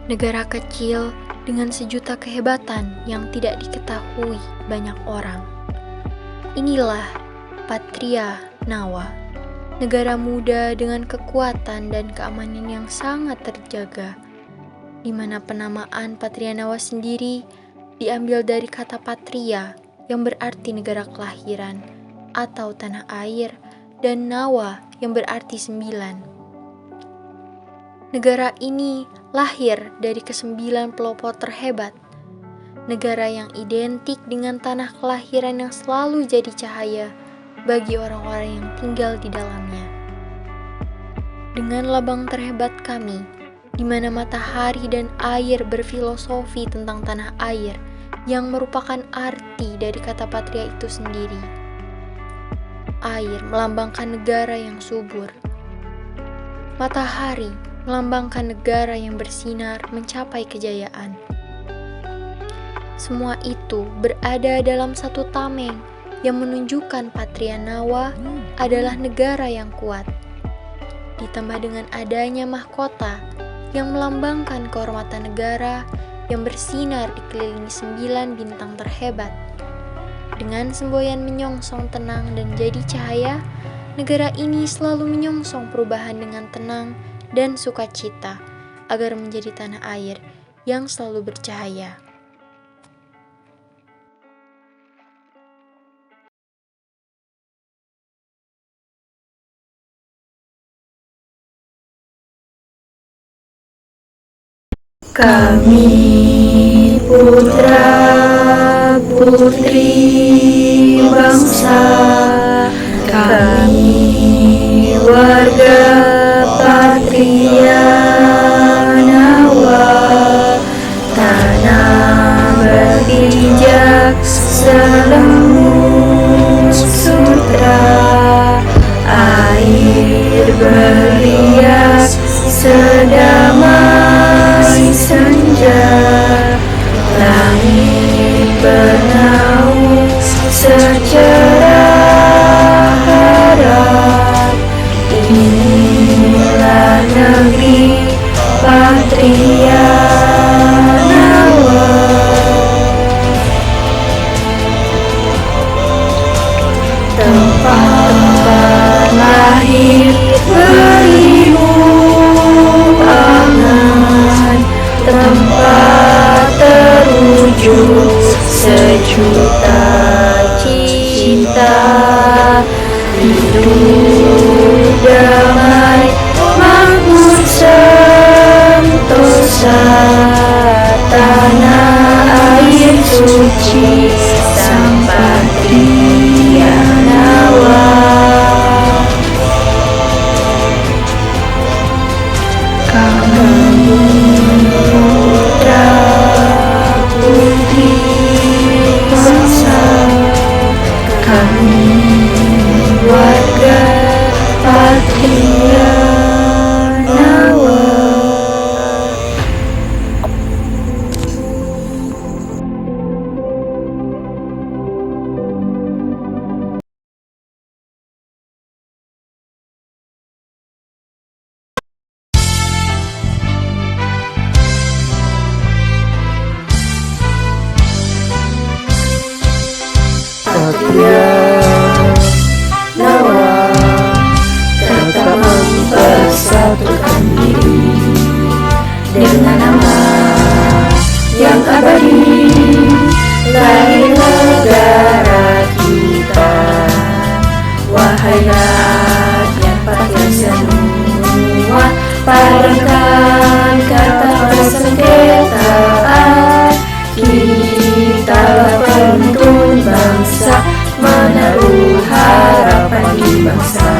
Negara kecil dengan sejuta kehebatan yang tidak diketahui banyak orang. Inilah Patria Nawa, negara muda dengan kekuatan dan keamanan yang sangat terjaga, di mana penamaan Patria Nawa sendiri diambil dari kata patria yang berarti negara kelahiran atau tanah air, dan Nawa yang berarti 9. Negara ini lahir dari ke-9 pelopor terhebat, negara yang identik dengan tanah kelahiran yang selalu jadi cahaya bagi orang-orang yang tinggal di dalamnya. Dengan labang terhebat kami, di mana matahari dan air berfilosofi tentang tanah air yang merupakan arti dari kata patria itu sendiri. Air melambangkan negara yang subur. Matahari melambangkan negara yang bersinar mencapai kejayaan. Semua itu berada dalam satu tameng yang menunjukkan Patria Nawa adalah negara yang kuat. Ditambah dengan adanya mahkota yang melambangkan kehormatan negara yang bersinar dikelilingi 9 bintang terhebat. Dengan semboyan menyongsong tenang dan jadi cahaya, negara ini selalu menyongsong perubahan dengan tenang dan sukacita agar menjadi tanah air yang selalu bercahaya. Kami putra putri bangsa, kami warga Patria Nawa, tanah berpijak selembut sutra, air berhias sedamai senja, langit bernaung secerah harap. Inilah negeri Patria Nawa. Tempat lahir beribu angan, tempat terwujud sejuta cita, hidup damai makmur sentosa, tanah air suci sang Patria Nawa. Kami putra putri bangsa, kami warga Patria Nawa. Patria Nawa tetap mempersatukan diri dengan nama yang abadi, lahir negara kita. Wahai rakyat Patria semua, padamkan kata persengketaan, kitalah penuntun bangsa, menaruh harapan di bangsa,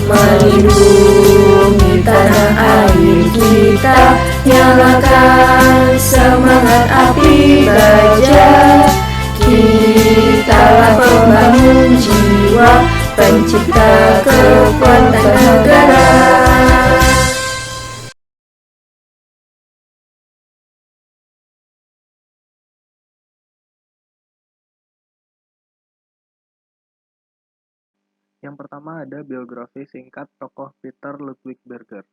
melindungi tanah air kita, nyalakan semangat api baja. Kitalah pembangun jiwa, pencipta kekuatan negara. Yang pertama ada biografi singkat tokoh Peter Ludwig Berger.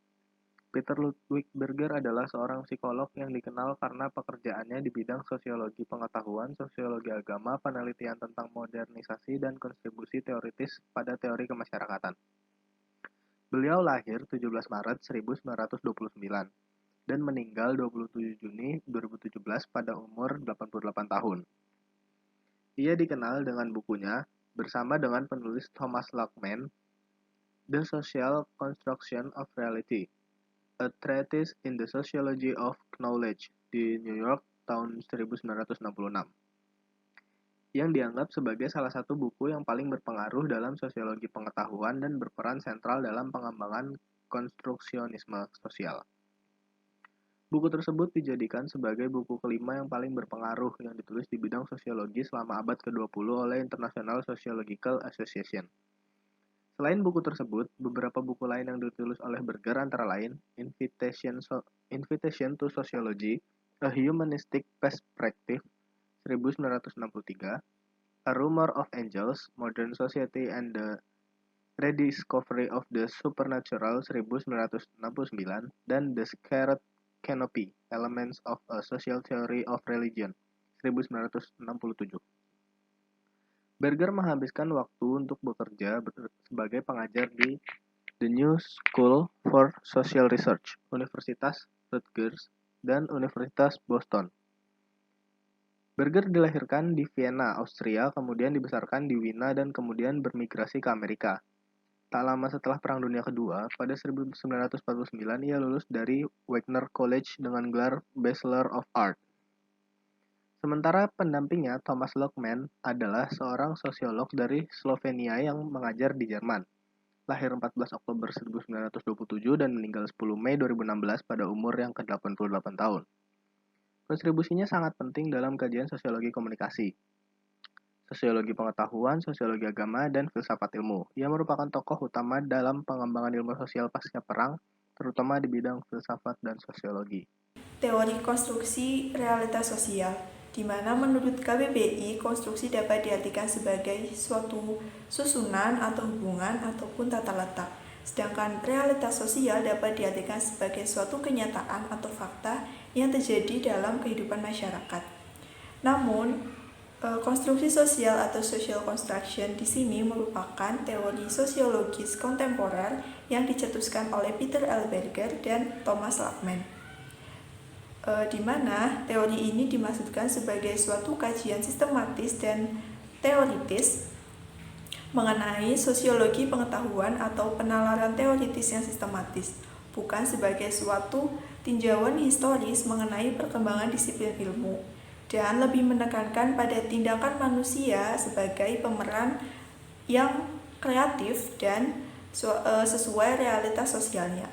Peter Ludwig Berger adalah seorang psikolog yang dikenal karena pekerjaannya di bidang sosiologi pengetahuan, sosiologi agama, penelitian tentang modernisasi, dan kontribusi teoritis pada teori kemasyarakatan. Beliau lahir 17 Maret 1929 dan meninggal 27 Juni 2017 pada umur 88 tahun. Ia dikenal dengan bukunya bersama dengan penulis Thomas Lockman, The Social Construction of Reality, A Treatise in the Sociology of Knowledge di New York tahun 1966, yang dianggap sebagai salah satu buku yang paling berpengaruh dalam sosiologi pengetahuan dan berperan sentral dalam pengembangan konstruksionisme sosial. Buku tersebut dijadikan sebagai buku kelima yang paling berpengaruh yang ditulis di bidang sosiologi selama abad ke-20 oleh International Sociological Association. Selain buku tersebut, beberapa buku lain yang ditulis oleh Berger antara lain Invitation to Sociology, A Humanistic Perspective 1963, A Rumor of Angels, Modern Society and the Rediscovery of the Supernatural 1969, dan The Scarlet Canopy, Elements of a Social Theory of Religion 1967. Berger menghabiskan waktu untuk bekerja sebagai pengajar di The New School for Social Research, Universitas Rutgers, dan Universitas Boston. Berger dilahirkan di Vienna, Austria, kemudian dibesarkan di Wina dan kemudian bermigrasi ke Amerika. Tak lama setelah Perang Dunia Kedua, pada 1949 ia lulus dari Wagner College dengan gelar Bachelor of Art. Sementara pendampingnya, Thomas Lockman, adalah seorang sosiolog dari Slovenia yang mengajar di Jerman. Lahir 14 Oktober 1927 dan meninggal 10 Mei 2016 pada umur yang ke-88 tahun. Kontribusinya sangat penting dalam kajian sosiologi komunikasi, sosiologi pengetahuan, sosiologi agama, dan filsafat ilmu. Ia merupakan tokoh utama dalam pengembangan ilmu sosial pasca perang, terutama di bidang filsafat dan sosiologi. Teori konstruksi realitas sosial, di mana menurut KBBI, konstruksi dapat diartikan sebagai suatu susunan atau hubungan ataupun tata letak. Sedangkan realitas sosial dapat diartikan sebagai suatu kenyataan atau fakta yang terjadi dalam kehidupan masyarakat. Namun, konstruksi sosial atau social construction di sini merupakan teori sosiologis kontemporer yang dicetuskan oleh Peter L. Berger dan Thomas Lockman. Di mana teori ini dimaksudkan sebagai suatu kajian sistematis dan teoritis mengenai sosiologi pengetahuan atau penalaran teoritis yang sistematis, bukan sebagai suatu tinjauan historis mengenai perkembangan disiplin ilmu, dan lebih menekankan pada tindakan manusia sebagai pemeran yang kreatif dan sesuai realitas sosialnya.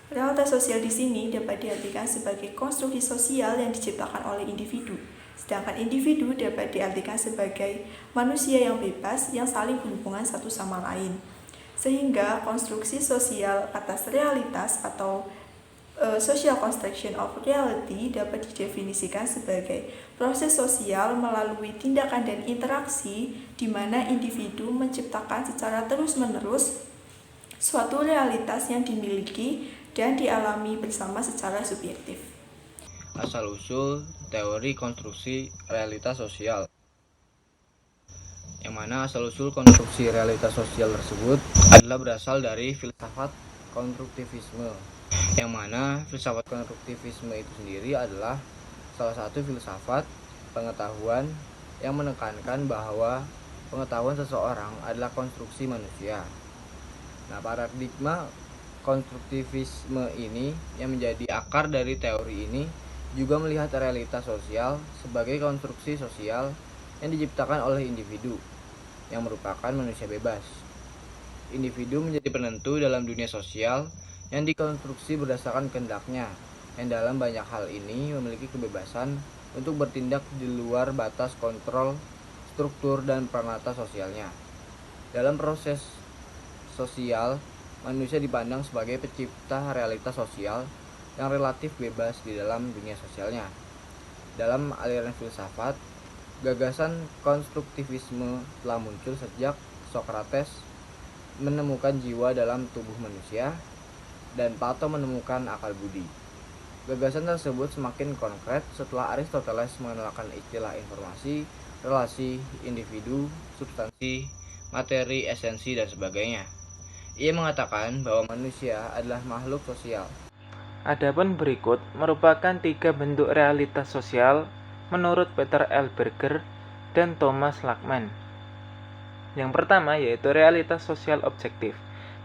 Realitas sosial di sini dapat diartikan sebagai konstruksi sosial yang diciptakan oleh individu, sedangkan individu dapat diartikan sebagai manusia yang bebas yang saling berhubungan satu sama lain. Sehingga konstruksi sosial atas realitas atau social construction of reality dapat didefinisikan sebagai proses sosial melalui tindakan dan interaksi di mana individu menciptakan secara terus-menerus suatu realitas yang dimiliki dan dialami bersama secara subjektif. Asal-usul teori konstruksi realitas sosial, yang mana asal-usul konstruksi realitas sosial tersebut adalah berasal dari filsafat konstruktivisme, yang mana filsafat konstruktivisme itu sendiri adalah salah satu filsafat pengetahuan yang menekankan bahwa pengetahuan seseorang adalah konstruksi manusia. Nah, paradigma konstruktivisme ini yang menjadi akar dari teori ini juga melihat realitas sosial sebagai konstruksi sosial yang diciptakan oleh individu yang merupakan manusia bebas. Individu menjadi penentu dalam dunia sosial yang dikonstruksi berdasarkan kehendaknya, yang dalam banyak hal ini memiliki kebebasan untuk bertindak di luar batas kontrol, struktur, dan peranata sosialnya. Dalam proses sosial, manusia dipandang sebagai pencipta realitas sosial yang relatif bebas di dalam dunia sosialnya. Dalam aliran filsafat, gagasan konstruktivisme telah muncul sejak Socrates menemukan jiwa dalam tubuh manusia dan Plato menemukan akal budi. Gagasan tersebut semakin konkret setelah Aristoteles mengenalkan istilah informasi, relasi, individu, substansi, materi, esensi, dan sebagainya. Ia mengatakan bahwa manusia adalah makhluk sosial. Adapun berikut merupakan 3 bentuk realitas sosial menurut Peter L. Berger dan Thomas Lackman. Yang pertama yaitu realitas sosial objektif,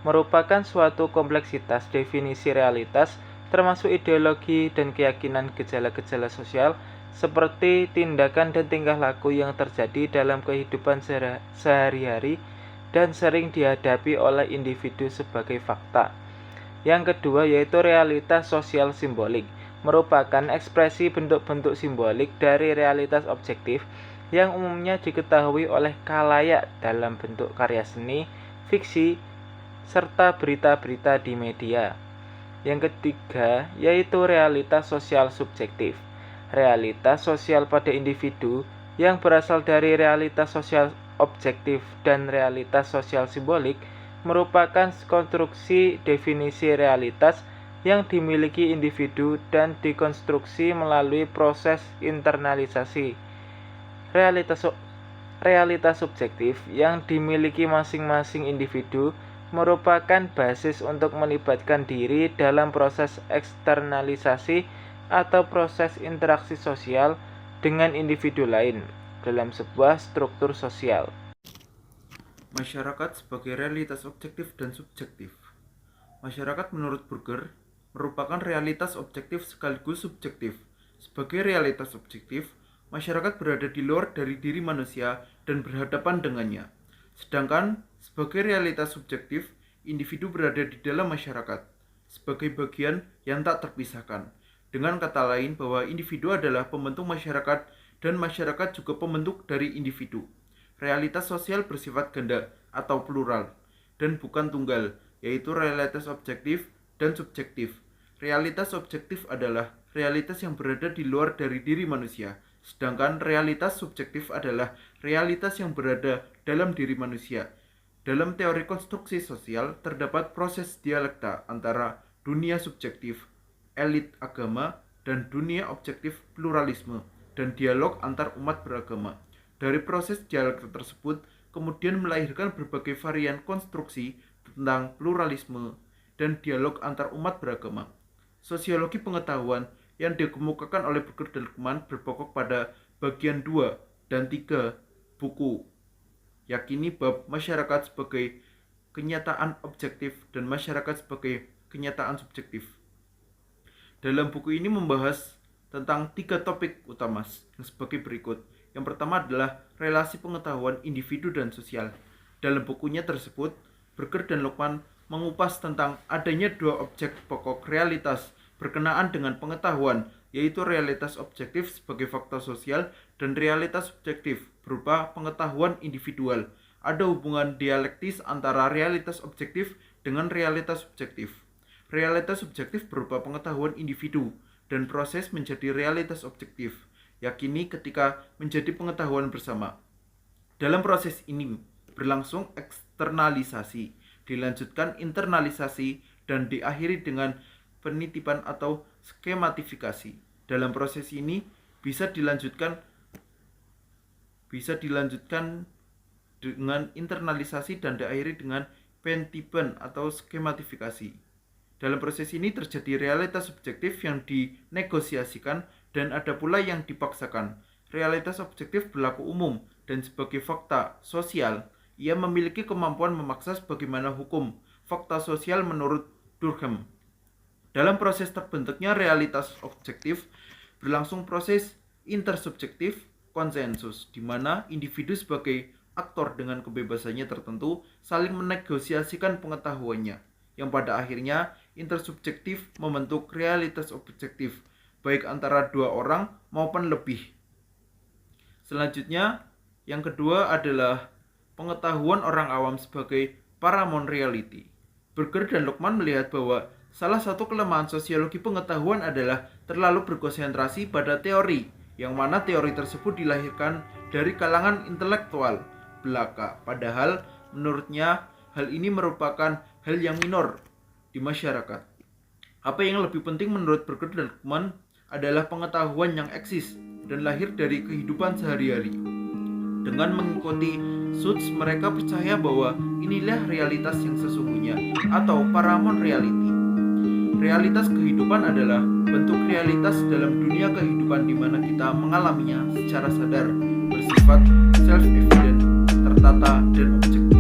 merupakan suatu kompleksitas definisi realitas termasuk ideologi dan keyakinan gejala-gejala sosial seperti tindakan dan tingkah laku yang terjadi dalam kehidupan sehari-hari dan sering dihadapi oleh individu sebagai fakta. Yang kedua yaitu realitas sosial simbolik, merupakan ekspresi bentuk-bentuk simbolik dari realitas objektif yang umumnya diketahui oleh khalayak dalam bentuk karya seni, fiksi, serta berita-berita di media. Yang ketiga yaitu realitas sosial subjektif, realitas sosial pada individu yang berasal dari realitas sosial objektif dan realitas sosial simbolik, merupakan konstruksi definisi realitas yang dimiliki individu dan dikonstruksi melalui proses internalisasi. Realitas subjektif yang dimiliki masing-masing individu merupakan basis untuk melibatkan diri dalam proses eksternalisasi atau proses interaksi sosial dengan individu lain dalam sebuah struktur sosial. Masyarakat sebagai realitas objektif dan subjektif. Masyarakat menurut Berger merupakan realitas objektif sekaligus subjektif. Sebagai realitas objektif, masyarakat berada di luar dari diri manusia dan berhadapan dengannya. Sedangkan sebagai realitas subjektif, individu berada di dalam masyarakat sebagai bagian yang tak terpisahkan. Dengan kata lain bahwa individu adalah pembentuk masyarakat dan masyarakat juga pembentuk dari individu. Realitas sosial bersifat ganda atau plural dan bukan tunggal, yaitu realitas objektif dan subjektif. Realitas objektif adalah realitas yang berada di luar dari diri manusia, sedangkan realitas subjektif adalah realitas yang berada dalam diri manusia. Dalam teori konstruksi sosial terdapat proses dialektika antara dunia subjektif, elit agama, dan dunia objektif pluralisme, dan dialog antar umat beragama. Dari proses dialektika tersebut kemudian melahirkan berbagai varian konstruksi tentang pluralisme dan dialog antar umat beragama. Sosiologi pengetahuan yang dikemukakan oleh Berger dan Lackman berpokok pada bagian 2 dan 3 buku yakini bab masyarakat sebagai kenyataan objektif dan masyarakat sebagai kenyataan subjektif. Dalam buku ini membahas tentang 3 topik utama yang sebagai berikut. Yang pertama adalah relasi pengetahuan individu dan sosial. Dalam bukunya tersebut, Berger dan Lackman mengupas tentang adanya 2 objek pokok realitas berkenaan dengan pengetahuan, yaitu realitas objektif sebagai fakta sosial dan realitas subjektif berupa pengetahuan individual. Ada hubungan dialektis antara realitas objektif dengan realitas subjektif. Realitas subjektif berupa pengetahuan individu dan proses menjadi realitas objektif, yakini ketika menjadi pengetahuan bersama. Dalam proses ini berlangsung eksternalisasi, dilanjutkan internalisasi, dan diakhiri dengan penitipan atau skematifikasi. Dalam proses ini bisa dilanjutkan dengan internalisasi dan diakhiri dengan penitipan atau skematifikasi. Dalam proses ini terjadi realitas subjektif yang dinegosiasikan dan ada pula yang dipaksakan. Realitas objektif berlaku umum dan sebagai fakta sosial, ia memiliki kemampuan memaksa sebagaimana hukum fakta sosial menurut Durkheim. Dalam proses terbentuknya realitas objektif, berlangsung proses intersubjektif konsensus, di mana individu sebagai aktor dengan kebebasannya tertentu saling menegosiasikan pengetahuannya, yang pada akhirnya intersubjektif membentuk realitas objektif, baik antara 2 orang maupun lebih. Selanjutnya, yang kedua adalah pengetahuan orang awam sebagai paramount reality. Berger dan Lackman melihat bahwa salah satu kelemahan sosiologi pengetahuan adalah terlalu berkonsentrasi pada teori, yang mana teori tersebut dilahirkan dari kalangan intelektual belaka. Padahal menurutnya hal ini merupakan hal yang minor di masyarakat. Apa yang lebih penting menurut Berger dan Luckman adalah pengetahuan yang eksis dan lahir dari kehidupan sehari-hari. Dengan mengikuti Suits, mereka percaya bahwa inilah realitas yang sesungguhnya atau paramount reality. Realitas kehidupan adalah bentuk realitas dalam dunia kehidupan di mana kita mengalaminya secara sadar, bersifat self-evident, tertata, dan objektif.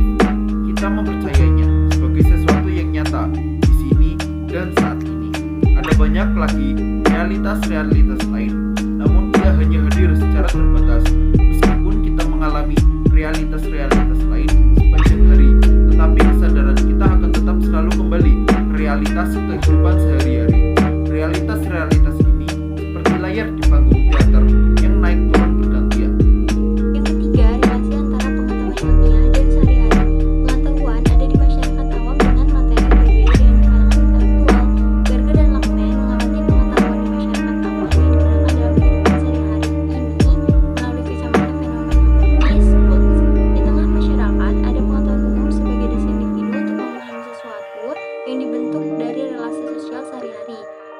Kita mempercayainya sebagai sesuatu yang nyata di sini dan saat ini. Ada banyak lagi realitas-realitas lain, namun ia hanya hadir secara terbatas. Meskipun kita mengalami realitas-realitas lain sepanjang hari, tetapi kesadaran kita akan tetap selalu kembali ke realitas kehidupan sehari-hari. Realitas-realitas ini seperti layar di panggung teater yang naik turun bergantian. Yang ketiga, relasi antara pengetahuan ilmiah dan sehari-hari. Pengetahuan ada di masyarakat awam dengan materi berbeda dengan kalangan intelektual. Berger dan Luckman mengamati pengetahuan di masyarakat awam yang digunakan dalam kehidupan sehari-hari ini melalui kacamata fenomenologis. Di tengah masyarakat, ada pengetahuan umum sebagai dasar individu untuk memahami sesuatu yang dibentuk dari relasi sosial sehari-hari.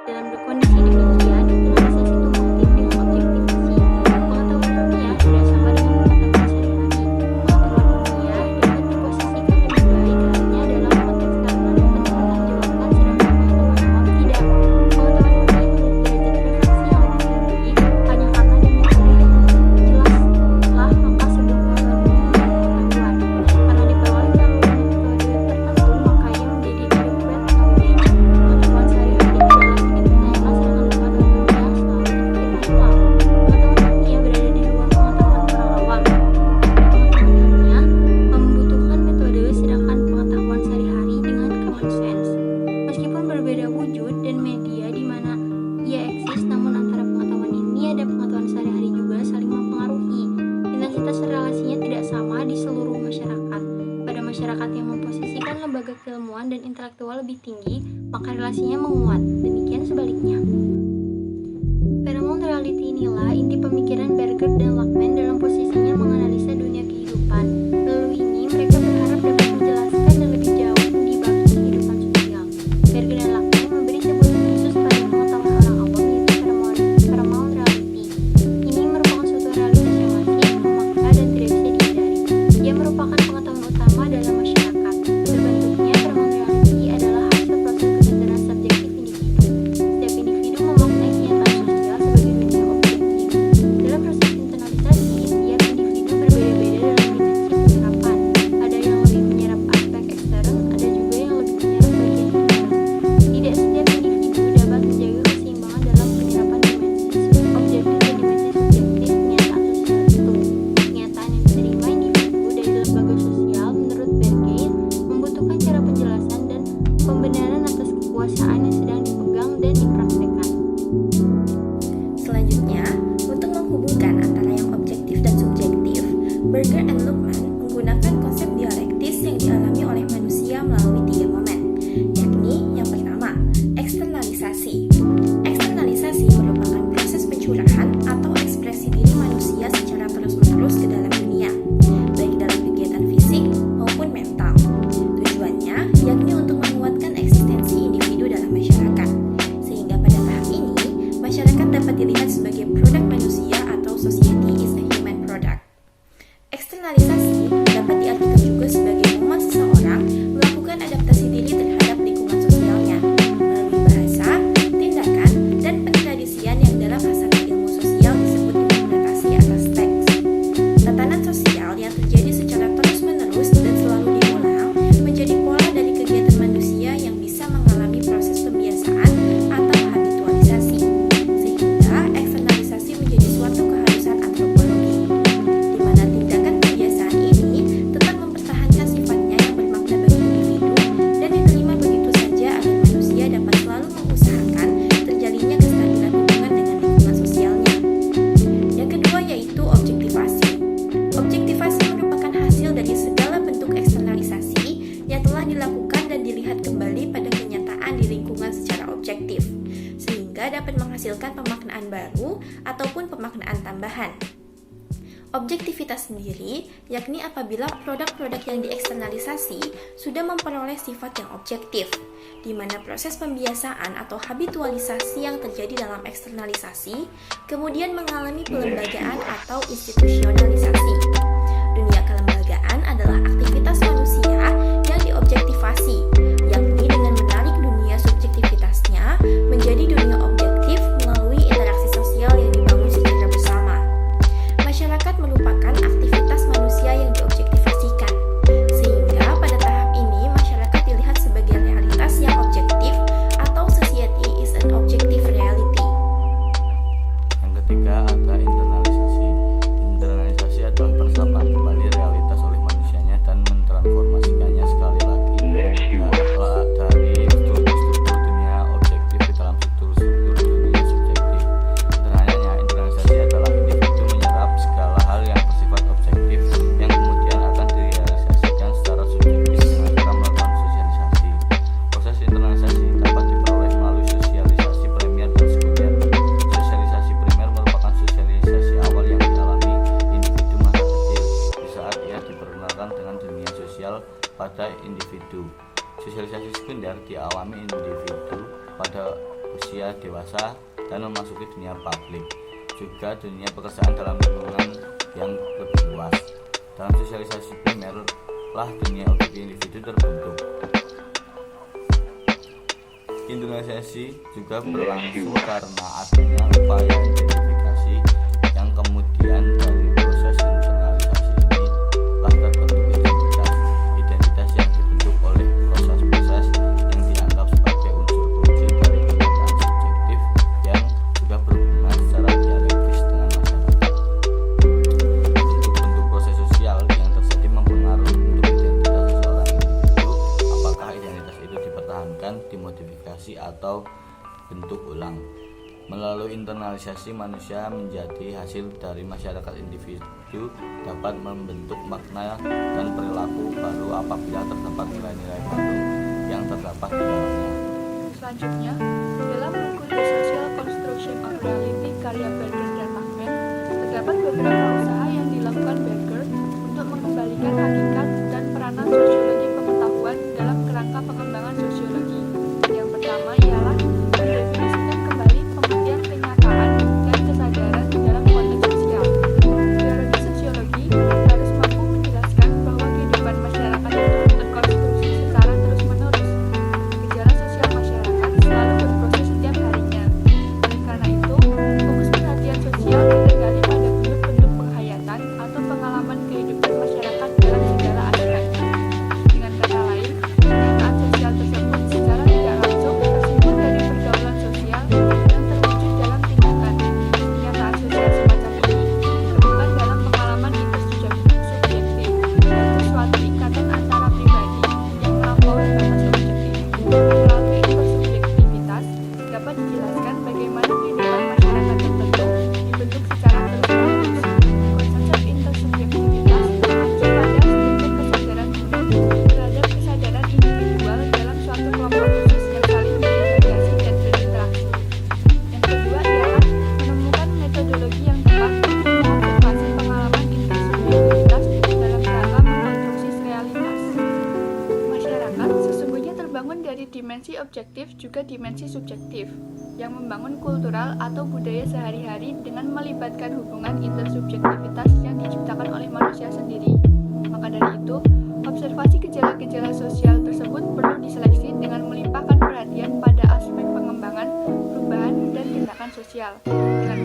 Dalam kondisi demikian, internalisasi tumbuh tim dengan objektivasi. Pengetahuan ilmiah tidak sama dengan pengetahuan sehari-hari. Pengetahuan ilmiah dapat diposisikan lebih baik hanya dalam konteks keamanan dan pertanggungjawabkan, sedangkan pengetahuan awam tidak. Pengetahuan ilmiah memiliki derajat refleksi yang lebih tinggi hanya karena dimensi yang jelaslah maka sebuah pengetahuan umum pengetahuan. Karena diperoleh melalui metode tertentu, maka ia menjadi derived knowledge. Pengetahuan sehari-hari adalah sedikit menyala, sedangkan pengetahuan ilmiah selalu dipikirkan ulang. Pengetahuan ilmiah berada di luar pengetahuan orang awam. Pengetahuan ilmiah membutuhkan metode, sedangkan pengetahuan sehari-hari dengan common sense. Meskipun berbeda wujud dan media di mana ia eksis, namun antara pengetahuan ilmiah dan pengetahuan sehari-hari juga saling mempengaruhi. Intensitas relasinya tidak sama di seluruh masyarakat. Pada masyarakat yang memposisikan lembaga keilmuan dan intelektual lebih tinggi, maka relasinya menguat. Demikian sebaliknya. Paramount reality inilah inti pemikiran Berger dan Luckman dalam posisinya menganalisa dunia kehidupan. Melalui ini, mereka berharap dapat menjelaskan dan lebih jauh di bab kehidupan sosial. Berger dan Luckman memberi sebutan khusus pada pengetahuan orang awam, yaitu paramount reality. Ini merupakan suatu realitas yang masif, memaksa, dan tidak bisa dihindari. Ia merupakan pengetahuan utama dalam masyarakat. Terbentuknya paramount reality adalah hasil proses kesadaran subjektif individu. Setiap individu memaknai kenyataan sosial sebagai dunia objektif. Dalam proses internalisasi, setiap individu berbeda-beda dalam dimensi penyerapan. Ada yang lebih menyerap aspek ekstern, ada juga yang lebih menyerap bagian intern. Tidak setiap individu dapat menjaga keseimbangan dalam penyerapan dimensi objektif dan dimensi subjektif kenyataan sosial itu. Kenyataan yang diterima individu dari lembaga sosial menurut Berger membutuhkan cara penjelasan dan pembenaran atas kekuasaan yang sedang dipegang dan dipraktekkan. Selanjutnya, untuk menghubungkan antara yang objektif dan subjektif, Berger and Luckman menggunakan konsep dialektis yang dialami oleh manusia melalui 3 momen, yakni yang pertama, eksternalisasi. Eksternalisasi merupakan proses pencurahan atau ekspresi diri manusia secara terus-menerus ke dalam dunia, baik dalam kegiatan fisik maupun mental. Tujuannya yakni untuk menguatkan eksistensi individu dalam masyarakat, sehingga pada tahap ini, masyarakat dapat dilihat sebagai produk manusia atau society is a human product. Eksternalisasi dapat diartikan juga sebagai momen seseorang melakukan adaptasi diri terhadap lingkungan sosialnya melalui bahasa, tindakan, dan pentradisian yang dalam hasanah ilmu sosial disebut interpretasi atas teks. Tatanan sosial yang terjadi secara terus-menerus dan selalu diulang menjadi pola dari kegiatan manusia yang bisa mengalami proses pembiasaan atau habitualisasi, sehingga eksternalisasi menjadi suatu keharusan antropologi, di mana tindakan kebiasaan ini tetap mempertahankan sifatnya yang bermakna bagi individu dan diterima begitu saja agar manusia dapat selalu mengusahakan terjalinnya kestabilan hubungan dengan lingkungan sosialnya. Yang kedua yaitu objektivasi. Objektivasi merupakan hasil dari segala bentuk eksternalisasi yang telah dilakukan dan dilihat kembali pada kenyataan di lingkungan secara objektif, sehingga dapat menghasilkan pemaknaan baru ataupun pemaknaan tambahan. Objektivitas sendiri, yakni apabila produk-produk yang dieksternalisasi sudah memperoleh sifat yang objektif, di mana proses pembiasaan atau habitualisasi yang terjadi dalam eksternalisasi kemudian mengalami pelembagaan atau institusionalisasi. Dunia kelembagaan adalah aktivitas manusia yang diobjektivasi, yakni dengan menarik dunia subjektivitasnya menjadi dunia objektif melalui interaksi sosial yang dibangun secara bersama. Masyarakat merupakan aktivitas manusia yang diobjektivasikan, sehingga pada tahap ini masyarakat dilihat sebagai realitas yang objektif atau society is an objective reality. Yang ketiga ada internalisasi. Internalisasi adalah penerapan kembali realitas oleh manusianya dan mentransformasikannya sekali lagi dari struktur dunia objektif ke dalam struktur dunia subjektif. Sederhananya, internalisasi adalah individu menyerap segala hal yang bersifat objektif yang kemudian akan direalisasikan secara subjektif dengan cara melakukan sosialisasi. Proses internalisasi dapat diperoleh melalui sosialisasi primer dan sekunder. Sosialisasi primer merupakan sosialisasi awal yang dialami individu masa kecil di saat ia diperkenalkan dengan dunia sosial pada individu. Sosialisasi sekunder dialami individu pada usia dewasa dan memasuki dunia publik, juga dunia pekerjaan dalam lingkungan yang lebih luas. Dalam sosialisasi primer lah dunia objektif individu terbentuk. Internalisasi juga berlangsung karena adanya upaya identifikasi yang kemudian dari proses internalisasi ini telah terbentuk identitas yang dibentuk oleh proses-proses yang dianggap sebagai unsur kunci dari kenyataan subjektif yang juga berhubungan secara dialektis dengan masyarakat. Bentuk-bentuk proses sosial yang terjadi mempengaruhi bentuk identitas seseorang individu, apakah identitas itu dipertahankan, dimodifikasi, atau bentuk ulang. Melalui internalisasi, manusia menjadi hasil dari masyarakat individu dapat membentuk makna dan perilaku baru apabila terdapat nilai-nilai baru yang terdapat di dalamnya. Selanjutnya, dalam buku The Social Construction of Reality karya Berger dan Lachman, terdapat beberapa usaha yang dilakukan Berger untuk mengembalikan hakikat dan peranan sosiologi pengetahuan dalam kerangka pengembangan sosiologi. Yang pertama ialah mendefinisikan kembali pengertian kenyataan dan kesadaran dalam konteks sosial. Teori sosiologi harus mampu menjelaskan bahwa kehidupan masyarakat itu terkonstruksi secara terus-menerus. Gejala sosial masyarakat selalu berproses setiap harinya. Oleh karena itu, fokus perhatian sosial tergali pada bentuk-bentuk penghayatan atau pengalaman kehidupan masyarakat dalam segala aspeknya. Dengan kata lain, kenyataan sosial tersebut secara tidak langsung tersimpul dari pergaulan sosial yang terwujud dalam tindakan. Kenyataan sosial semacam ini ditemukan dalam pengalaman intersubjektif dan sesuatu ikatan antara pribadi yang melampaui batas objektif. Melalui intersubjektivitas dapat dijelaskan bagaimana kehidupan masyarakat tertentu dibentuk secara terus-menerus. Konsep intersubjektivitas mengacu pada tingkat kesadaran umum terhadap kesadaran individual dalam suatu kelompok khusus yang saling berintegrasi dan berinteraksi. Yang kedua ialah menemukan metodologi yang tepat untuk mengobservasi pengalaman intersubjektivitas dalam rangka mengkonstruksi realitas. Masyarakat sesungguhnya terbangun dari dimensi objektif juga dimensi subjektif, yang membangun kultural atau budaya sehari-hari dengan melibatkan hubungan intersubjektivitas yang diciptakan oleh manusia sendiri. Maka dari itu, observasi gejala-gejala sosial tersebut perlu diseleksi dengan melimpahkan perhatian pada aspek pengembangan, perubahan, dan tindakan sosial. Dengan